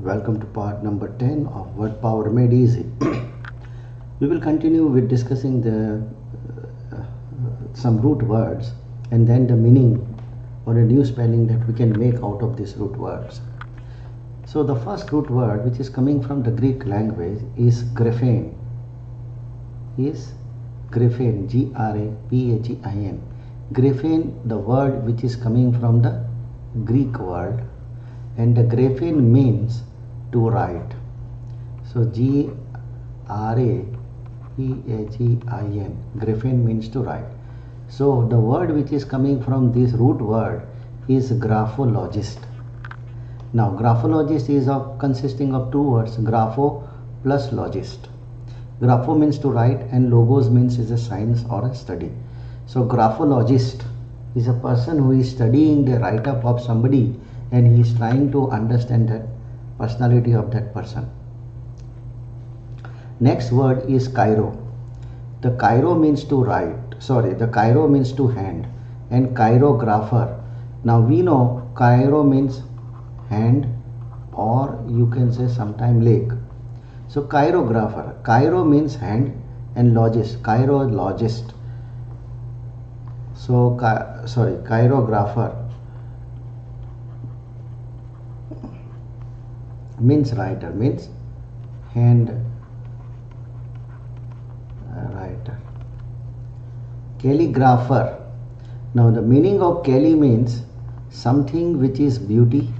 Welcome to part number 10 of Word Power Made Easy. We will continue with discussing the some root words and then the meaning or a new spelling that we can make out of these root words. So the first root word, which is coming from the Greek language, is graphene. G-R-A-P-H-E-I-N. Graphene, the word which is coming from the Greek word, and the graphene means to write. So G-R-A-P-H-E-I-N, graphene means to write. So the word which is coming from this root word is graphologist. Now graphologist is consisting of two words, grapho plus logist. Grapho means to write and logos means is a science or a study. So graphologist is a person who is studying the write-up of somebody and he is trying to understand that personality of that person. Next word is Cairo. The Cairo means to write, the Cairo means to hand, and chirographer. Now we know Cairo means hand, or you can say sometime leg. So chirographer, Cairo means hand, and logist, chirologist. So chirographer means writer, means hand writer. Calligrapher. Now the meaning of Calli means something which is beauty,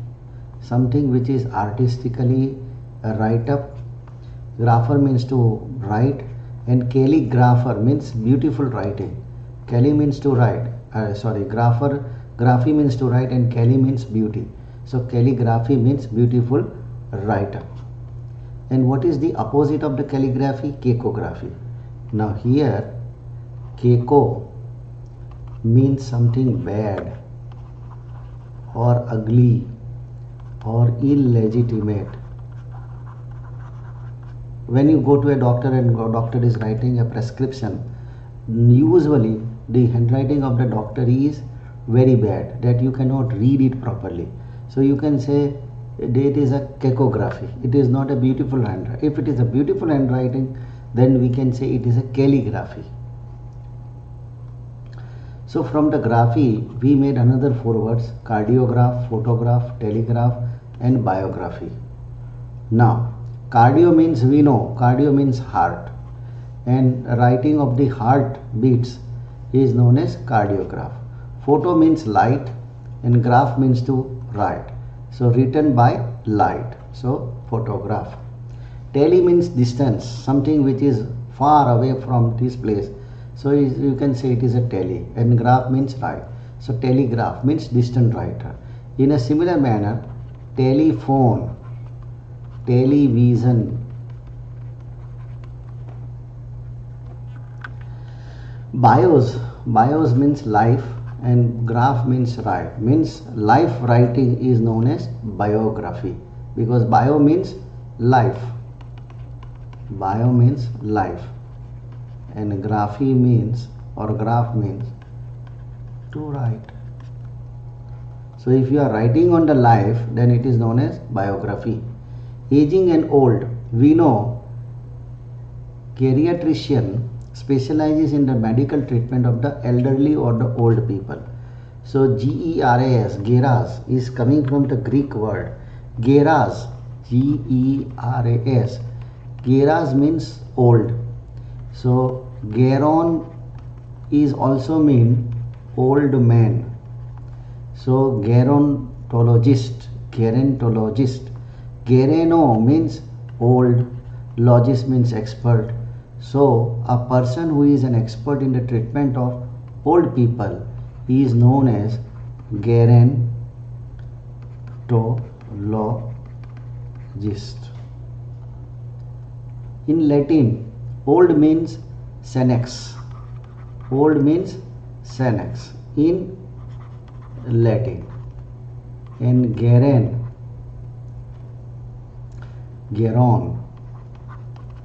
something which is artistically a write-up. Grapher means to write, and calligrapher means beautiful writing. Calli means to write, graphy means to write, and Calli means beauty. So calligraphy means beautiful write-up. And what is the opposite of the calligraphy? Cacography. Now here caco means something bad or ugly or illegitimate. When you go to a doctor and doctor is writing a prescription, usually the handwriting of the doctor is very bad, that you cannot read it properly. So you can say it is a cacography. It is not a beautiful handwriting. If it is a beautiful handwriting, then we can say it is a calligraphy. So from the graphy we made another four words: cardiograph, photograph, telegraph, and biography. Now cardio means, we know cardio means heart, and writing of the heart beats is known as cardiograph. Photo means light and graph means to write, so written by light, so photograph. Tele means distance, something which is far away from this place, so you can say it is a tele, and graph means write, so telegraph means distant writer. In a similar manner, telephone, television, bios means life, and graph means write, means life writing is known as biography, because bio means life, and graphy means, or graph means to write. So if you are writing on the life, then it is known as biography. Aging and old, we know geriatrician specializes in the medical treatment of the elderly or the old people. So Geras, geras is coming from the Greek word geras, Geras. Geras means old. So geron is also mean old man. So gerontologist. Gereno means old, logist means expert. So a person who is an expert in the treatment of old people is known as gerontologist. In Latin, old means senex. In Latin. And geron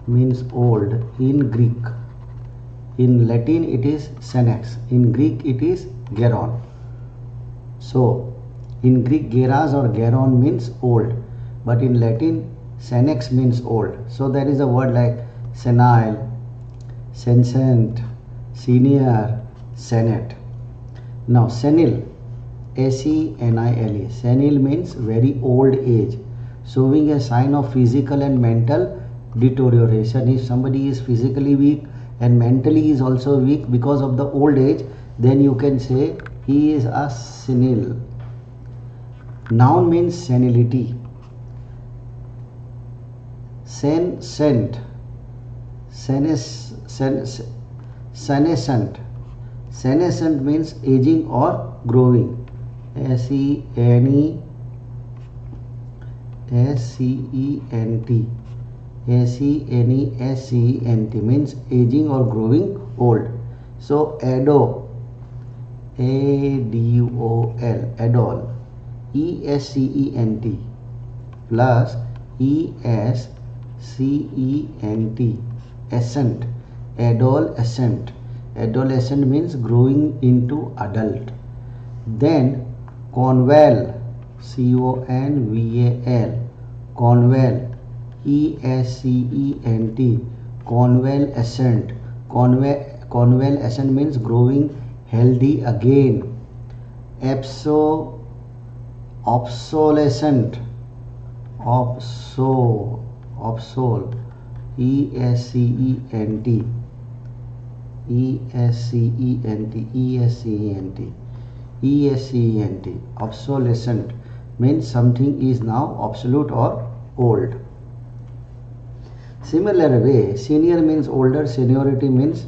means old in Greek. In Latin it is senex, in Greek it is geron. So in Greek, geras or geron means old. but in Latin senex means old. So there is a word like senile, senescent, senior, senate. Now senile, senile, senile means very old age, showing a sign of physical and mental deterioration. If somebody is physically weak and mentally is also weak because of the old age, then you can say he is a senile. Noun means senility. Senescent, senescent, senescent means aging or growing. Senescent, senescent means aging or growing old. So adult, adol, adol, escent plus escent, ascent, adolescent. Adolescent means growing into adult. Then conval, conval, conval, escent, convalescent. Convalescent means growing healthy again. Obsolescent, obsole, escent, escent, obsolescent means something is now obsolete or old. Similar way, senior means older, seniority means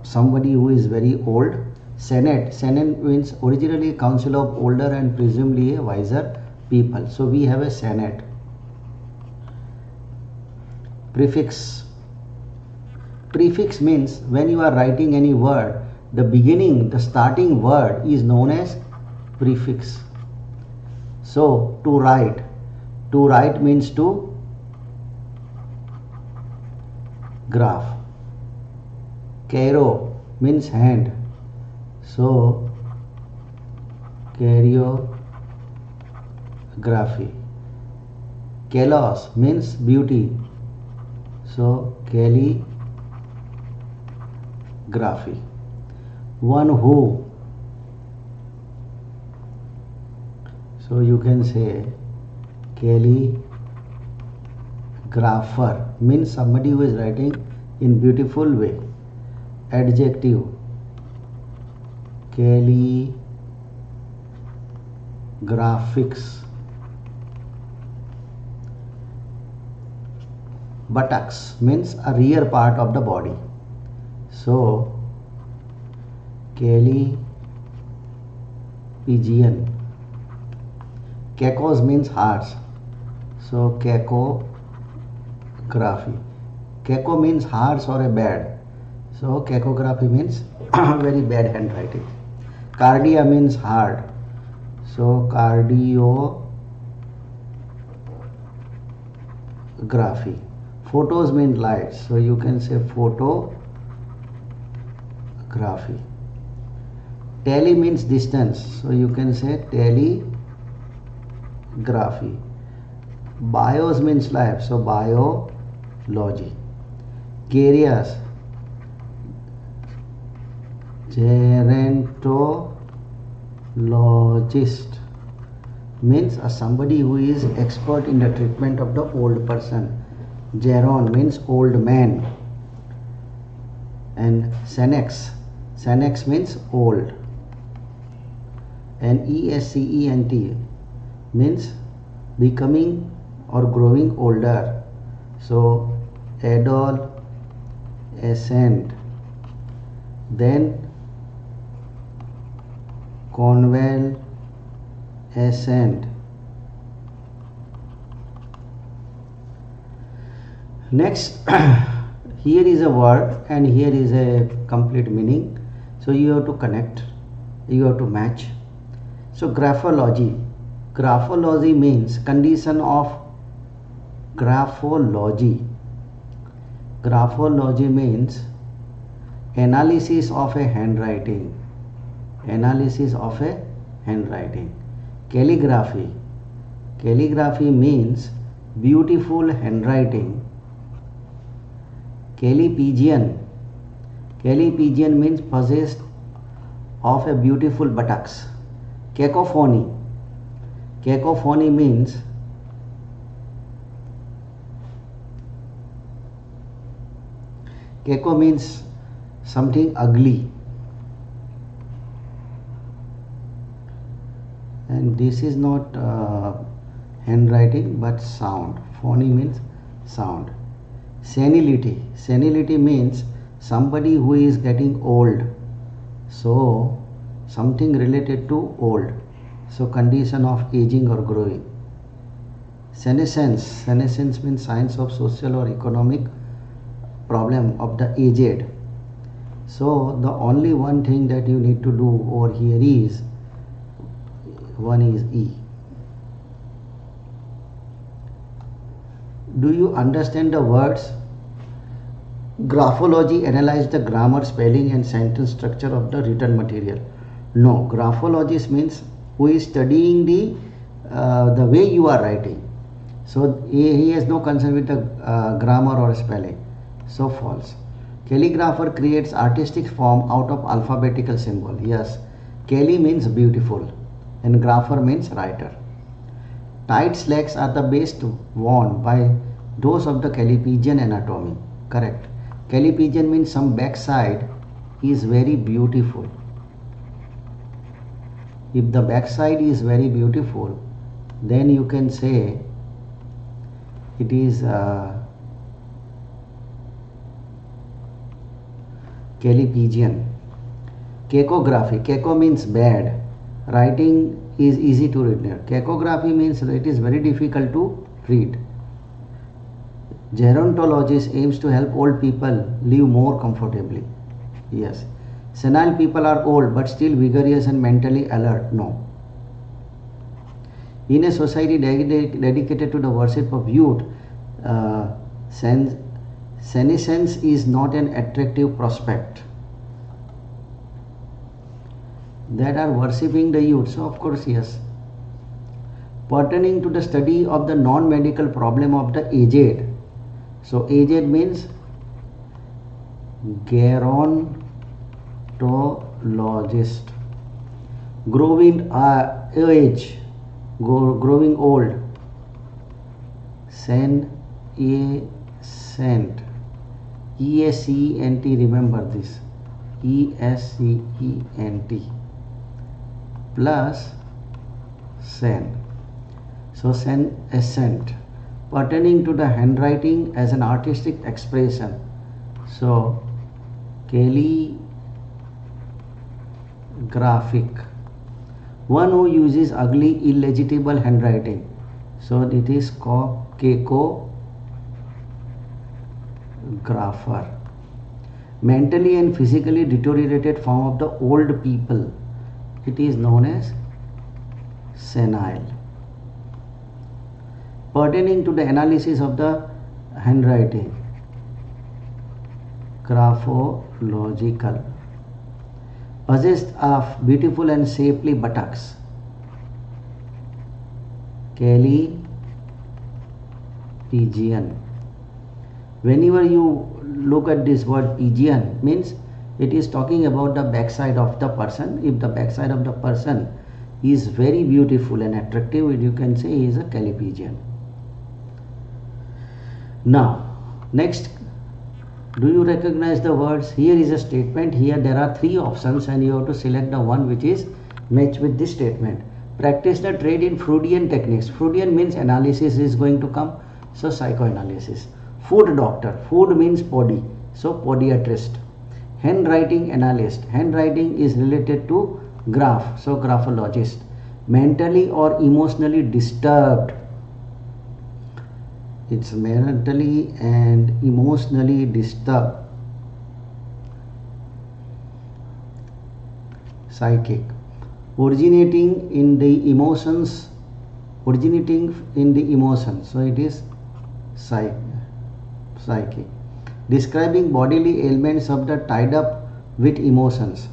somebody who is very old. Senate means originally council of older and presumably a wiser people. So we have a senate. Prefix. Prefix means when you are writing any word, the beginning, the starting word is known as prefix. So to write means to graph. Cairo means hand. So choreography. Kalos means beauty. So calligraphy. One who. So you can say calligrapher means somebody who is writing in beautiful way. Adjective. Calligraphics. Buttocks means a rear part of the body. So callipygian. Cacos means hearts. So cacography. Caco means hearts or a bad. So cacography means very bad handwriting. Cardia means heart. So cardiography. Photos mean lights. So you can say photography. Tele means distance. So you can say telegraphy. Bios means life. So biology. Curious. Gerontologist means somebody who is expert in the treatment of the old person. Geron means old man. And senex means old. And escent means becoming or growing older. So adolescent. Then convalescent. Next, here is a word and here is a complete meaning. So you have to connect, you have to match. So graphology. Graphology means condition of graphology. Graphology means analysis of a handwriting. Analysis of a handwriting. Calligraphy Calligraphy means beautiful handwriting. Callipygian. Callipygian means possessed of a beautiful buttocks. Cacophony. Cacophony means caco means something ugly, and this is not handwriting but sound. Phony means sound. Senility. Senility means somebody who is getting old. So something related to old. So condition of aging or growing. Senescence. Senescence means signs of social or economic problem of the aged. So the only one thing that you need to do over here is one is E. Do you understand the words? Graphology analyze the grammar, spelling and sentence structure of the written material. No, graphologist means who is studying the way you are writing. So he has no concern with the grammar or spelling. So false. Calligrapher creates artistic form out of alphabetical symbol. Yes, Calli means beautiful and grapher means writer. Tight slacks are the best worn by those of the Callipygian anatomy. Correct. Callipygian means some backside is very beautiful. If the backside is very beautiful, then you can say it is Callipygian. Cacography. Caco means bad. Writing is easy to read. Cacography means it is very difficult to read. Gerontologist aims to help old people live more comfortably. Yes. Senile people are old but still vigorous and mentally alert. No. In a society dedicated to the worship of youth, senescence is not an attractive prospect. That are worshipping the youth. So of course, yes. Pertaining to the study of the non-medical problem of the aged. So aged means gerontologist. Growing age, growing old. Senescent. E-S-C-E-N-T, remember this. E-S-C-E-N-T plus sen. So senescent, pertaining to the handwriting as an artistic expression. So calligraphic, one who uses ugly illegible handwriting. So it is cacographer. Mentally and physically deteriorated form of the old people. It is known as senile. Pertaining to the analysis of the handwriting. Graphological. Possessed of beautiful and shapely buttocks. Callipygian. Whenever you look at this word Pygian, means it is talking about the backside of the person. If the backside of the person is very beautiful and attractive, you can say he is a Callipygian. Now, next, do you recognize the words? Here is a statement. Here there are three options and you have to select the one which is matched with this statement. Practice the trade in Freudian techniques. Freudian means analysis is going to come. So psychoanalysis. Food doctor. Food means body. So podiatrist. Handwriting analyst. Handwriting is related to graph. So graphologist. Mentally or emotionally disturbed. It's mentally and emotionally disturbed. Psychic. Originating in the emotions. So it is psychic. Describing bodily ailments of the tied up with emotions.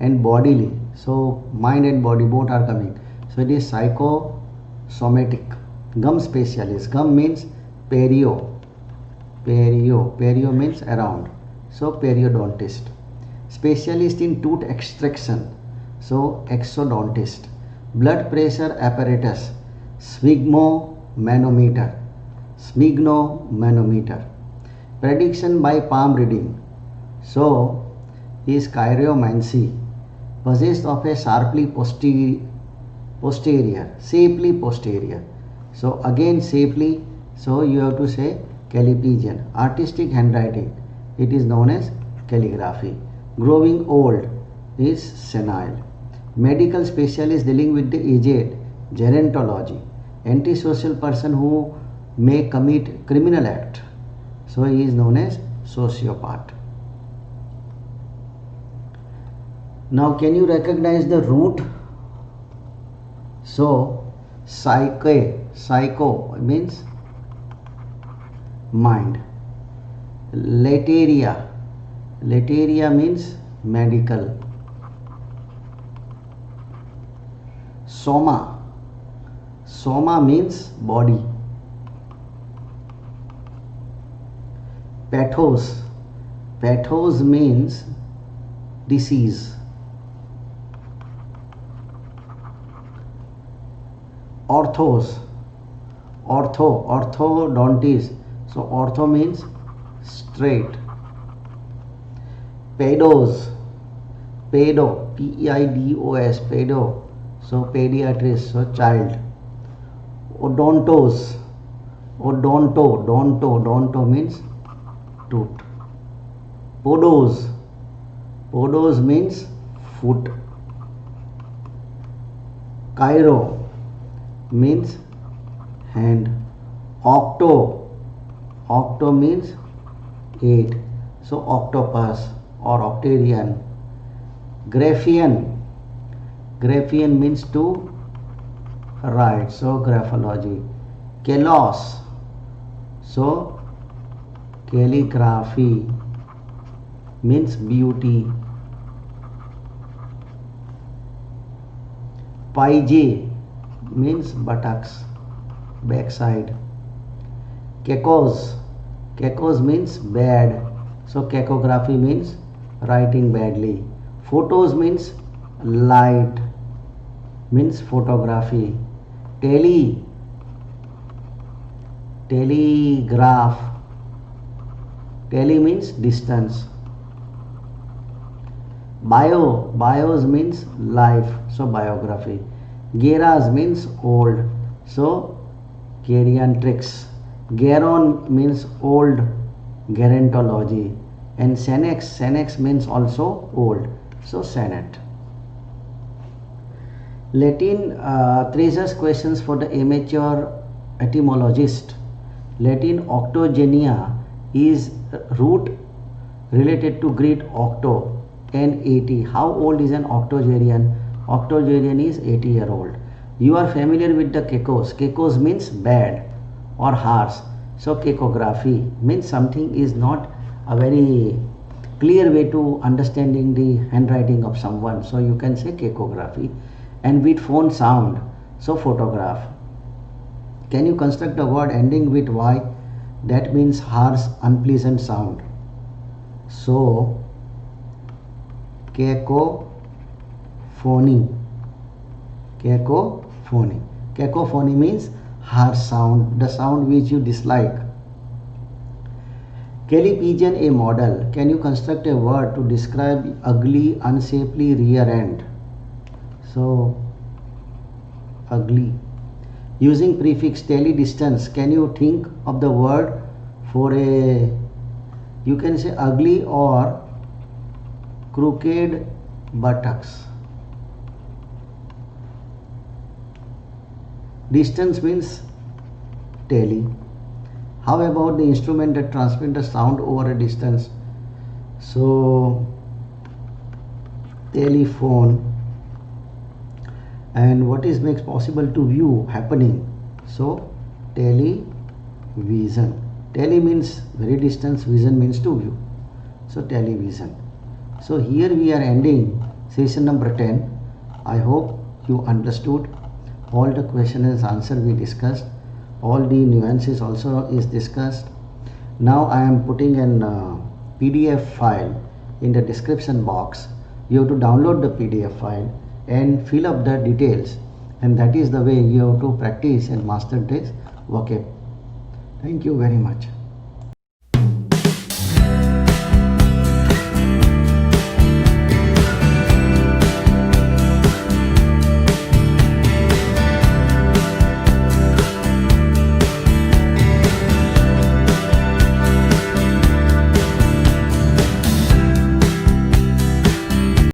And bodily. So mind and body both are coming. So it is psychosomatic. Gum specialist. Gum means perio. Perio means around. So periodontist. Specialist in tooth extraction. So exodontist. Blood pressure apparatus. Sphygmomanometer. Sphygmomanometer. Prediction by palm reading. So is chiromancy. Possessed of a shapely posterior. So again shapely. So you have to say callipygian. Artistic handwriting. It is known as calligraphy. Growing old is senile. Medical specialist dealing with the aged. Gerontology. Antisocial person who may commit criminal act. So he is known as sociopath. Now can you recognize the root? So psycho means mind. Lateria means medical. Soma means body. Pathos means disease. Orthodontist. So ortho means straight. Pedos, P-E-I-D-O-S, pedo. So pediatrist, so child. Odontos, odonto means tooth. Podos means foot. Cairo means hand. Octo means 8. So octopus or octarian. Graphian means to write. So graphology. Kalos, so calligraphy means beauty. Paije means buttocks, backside. Kekos means bad. So kekography means writing badly. Photos means light, means photography. Telegraph. Tele means distance. Bios means life, so biography. Geras means old, so geriatrics. Geron means old, gerontology. And senex means also old, so senate. Latin treasures questions for the amateur etymologist. Latin octogenia is root related to Greek octo and 80. How old is an octogenarian? Octogenarian is 80-year-old. You are familiar with the kekos. Kekos means bad or harsh. So kekography means something is not a very clear way to understanding the handwriting of someone. So you can say kekography. And with phone sound, so photograph. Can you construct a word ending with Y? That means harsh, unpleasant sound. So cacophony. Cacophony means harsh sound, the sound which you dislike. Callipygian, a model. Can you construct a word to describe ugly, unshapely rear end? So ugly. Using prefix tele-distance, can you think of the word for a, you can say ugly or crooked buttocks. Distance means tele. How about the instrument that transmits the sound over a distance? So telephone. And what is makes possible to view happening? So television. Tele means very distance, vision means to view. So television. So here we are ending session number 10. I hope you understood. all the question and answer we discussed, all the nuances also is discussed. Now I am putting an PDF file in the description box. You have to download the PDF file and fill up the details, and that is the way you have to practice and master this vocab. Thank you very much.